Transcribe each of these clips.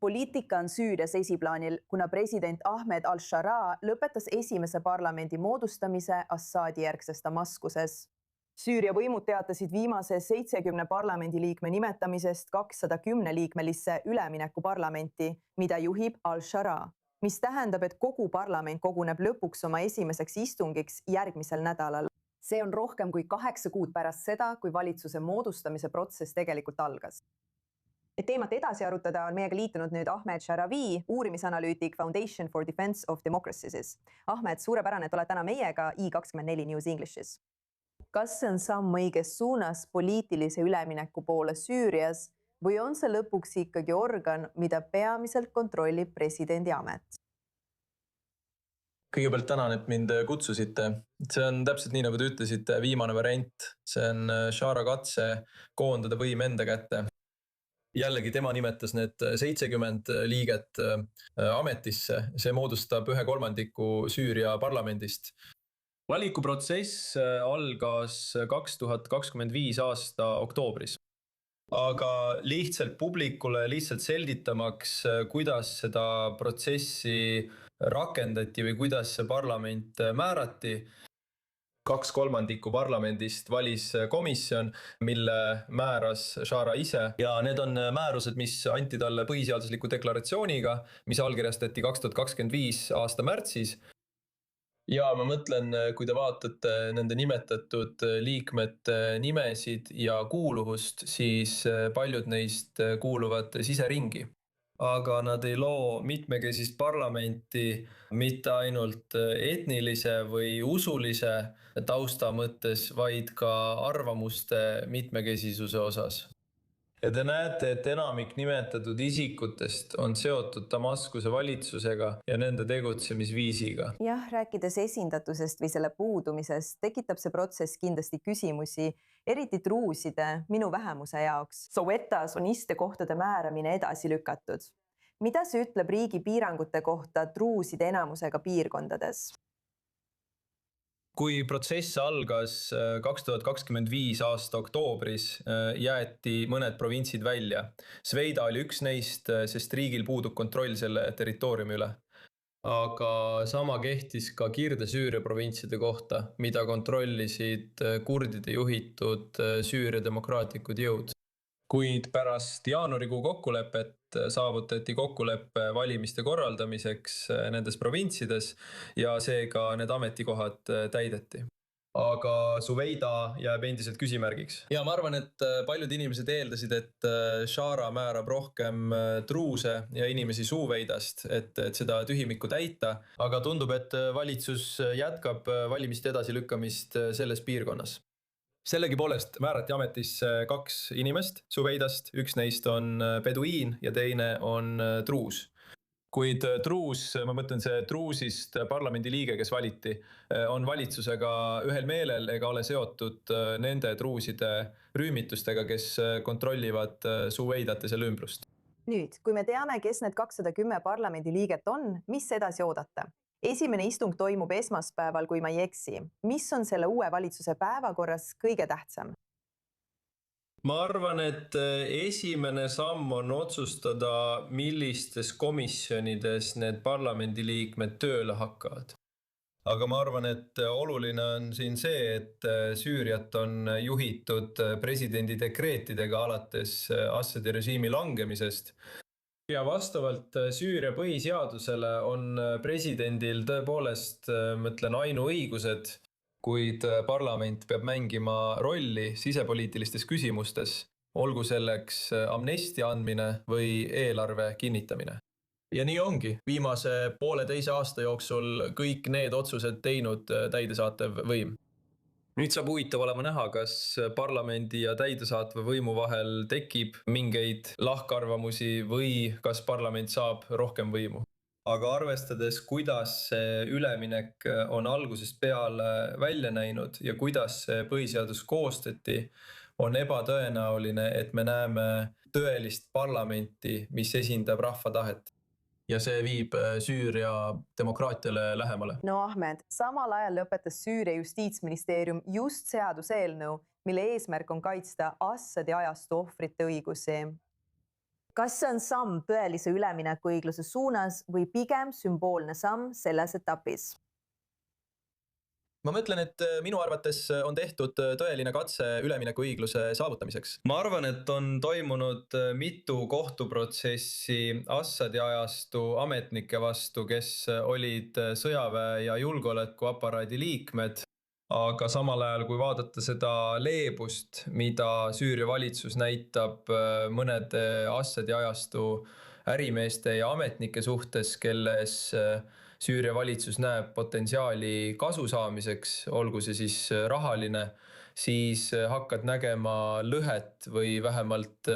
Poliitika on Süürias esiplaanil, kuna president Ahmed al-Sharaa lõpetas esimese parlamendi moodustamise Assaadi järgses Damaskuses. Süüria võimud teatasid viimase 70 parlamendiliikme nimetamisest 210-liikmelisse üleminekuparlamenti, mida juhib al-Sharaa, mis tähendab, et kogu parlament koguneb lõpuks oma esimeseks istungiks järgmisel nädalal. See on rohkem kui 8 kuud pärast seda, kui valitsuse moodustamise protsess tegelikult algas. Et teemat edasi arutada, on meiega liitunud nüüd Ahmed Sharavi, uurimisanalüütik Foundation for Defense of Democracies. Ahmed, suurepärane, et oled täna meiega I24 News Englishis. Kas see on samm õiges suunas poliitilise ülemineku poole Süürias või on see lõpuks ikkagi organ, mida peamiselt kontrollib presidendi amet? Kõigepealt tänan, et mind kutsusite. See on täpselt nii, nagu te ütlesite, viimane variant. See on Shara katse koondada võim enda kätte. Jällegi tema nimetas need 70 liiget ametisse. See moodustab 1/3 Süüria parlamendist. Valikuprotsess algas 2025 aasta oktoobris. Aga lihtsalt publikule selgitamaks, kuidas seda protsessi rakendati või kuidas see parlament määrati. 2/3 parlamendist valis komisjon, mille määras Shara ise. Ja need on määrused, mis anti talle põhiseadusliku deklaratsiooniga, mis allkirjastati 2025 aasta märtsis. Ja ma mõtlen, kui te vaatate nende nimetatud liikmete nimesid ja kuuluvust, siis paljud neist kuuluvad siseringi. Aga nad ei loo mitmekesist parlamenti mitte ainult etnilise või usulise tausta mõttes, vaid ka arvamuste mitmekesisuse osas. Ja te näete, et enamik nimetatud isikutest on seotud Damaskuse valitsusega ja nende tegutsemisviisiga. Jah, rääkides esindatusest või selle puudumisest, tekitab see protsess kindlasti küsimusi, eriti druuside, minu vähemuse jaoks. Sowetas on istekohtade määramine edasi lükatud. Mida see ütleb riigi piirangute kohta druuside enamusega piirkondades? Kui protsess algas 2025 aasta oktoobris, jäeti mõned provintsid välja. Sveida oli üks neist, sest riigil puudub kontroll selle territooriumi üle. Aga sama kehtis ka Kirde-Süüria provintside kohta, mida kontrollisid kurdide juhitud Süüria demokraatlikud jõud. Kuid pärast jaanuarikuu kokkulepet saavutati kokkuleppe valimiste korraldamiseks nendes provintsides ja seega need ametikohad täideti. Aga Suveida jääb endiselt küsimärgiks. Ja ma arvan, et paljud inimesed eeldasid, et Shara määrab rohkem druuse ja inimesi Suveidast, et seda tühimikku täita. Aga tundub, et valitsus jätkab valimiste edasilükkamist selles piirkonnas. Sellegipoolest määrati ametisse 2 inimest Suveidast, üks neist on beduiin ja teine on druus. Kuid druus, ma mõtlen see druusist parlamendi liige, kes valiti, on valitsusega ühel meelel ega ole seotud nende druuside rühmitustega, kes kontrollivad Suveidat ja selle ümbrust. Nüüd, kui me teame, kes need 210 parlamendi liiget on, mis edasi oodata? Esimene istung toimub esmaspäeval, kui ma ei eksi. Mis on selle uue valitsuse päevakorras kõige tähtsam? Ma arvan, et esimene samm on otsustada, millistes komisjonides need parlamendiliikmed tööle hakkavad. Aga ma arvan, et oluline on siin see, et Süüriat on juhitud presidendi dekreetidega alates Assadi režiimi langemisest. Ja vastavalt Süüria põhiseadusele on presidendil tõepoolest, mõtlen, ainuõigused, kuid parlament peab mängima rolli sisepoliitilistes küsimustes, olgu selleks amnestia andmine või eelarve kinnitamine. Ja nii ongi. Viimase 1,5 aasta jooksul kõik need otsused teinud täidesaatev võim. Nüüd saab huvitav olema näha, kas parlamendi ja täidesaatva võimu vahel tekib mingeid lahkarvamusi või kas parlament saab rohkem võimu. Aga arvestades, kuidas see üleminek on algusest peale välja näinud ja kuidas see põhiseadus koostati, on ebatõenäoline, et me näeme tõelist parlamenti, mis esindab rahva tahet. Ja see viib Süüria demokraatiale lähemale. No Ahmed, samal ajal lõpetas Süüria justiitsministeerium just seaduseelnõu, mille eesmärk on kaitsta Assadi ajastu ohvrite õigusi. kas see on samm tõelise üleminekuõigluse suunas või pigem sümboolne samm selles etapis? Ma mõtlen, et minu arvates on tehtud tõeline katse üleminekuõigluse saavutamiseks. Ma arvan, et on toimunud mitu kohtuprotsessi Assadi ajastu ametnike vastu, kes olid sõjaväe ja julgeolekuaparaadi liikmed. Aga samal ajal, kui vaadata seda leebust, mida Süüria valitsus näitab mõnede Assadi ajastu ärimeeste ja ametnike suhtes, kelles Süüria valitsus näeb potentsiaali kasu saamiseks, olgu see siis rahaline, siis hakkad nägema lõhet või vähemalt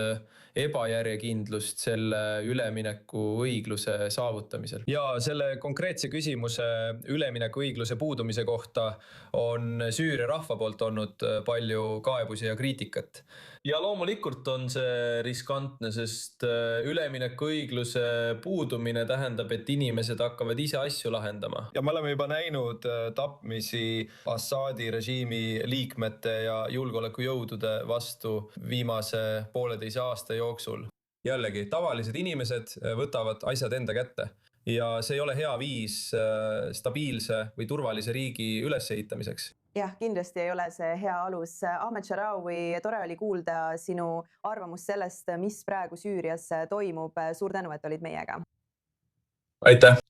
ebajärjekindlust selle ülemineku õigluse saavutamisel. Ja selle konkreetse küsimuse ülemineku õigluse puudumise kohta on Süüria rahva poolt olnud palju kaebusi ja kriitikat. Ja loomulikult on see riskantne, sest ülemineku õigluse puudumine tähendab, et inimesed hakkavad ise asju lahendama. Ja me oleme juba näinud tapmisi Assadi režiimi liikmete ja julgeolekujõudude vastu viimase 1,5 aasta jooksul. Jällegi, tavalised inimesed võtavad asjad enda kätte ja see ei ole hea viis stabiilse või turvalise riigi ülesehitamiseks. Jah, kindlasti ei ole see hea alus. Ahmed Sharawi, tore oli kuulda sinu arvamust sellest, mis praegu Süürias toimub. Suur tänu, et olid meiega. Aitäh!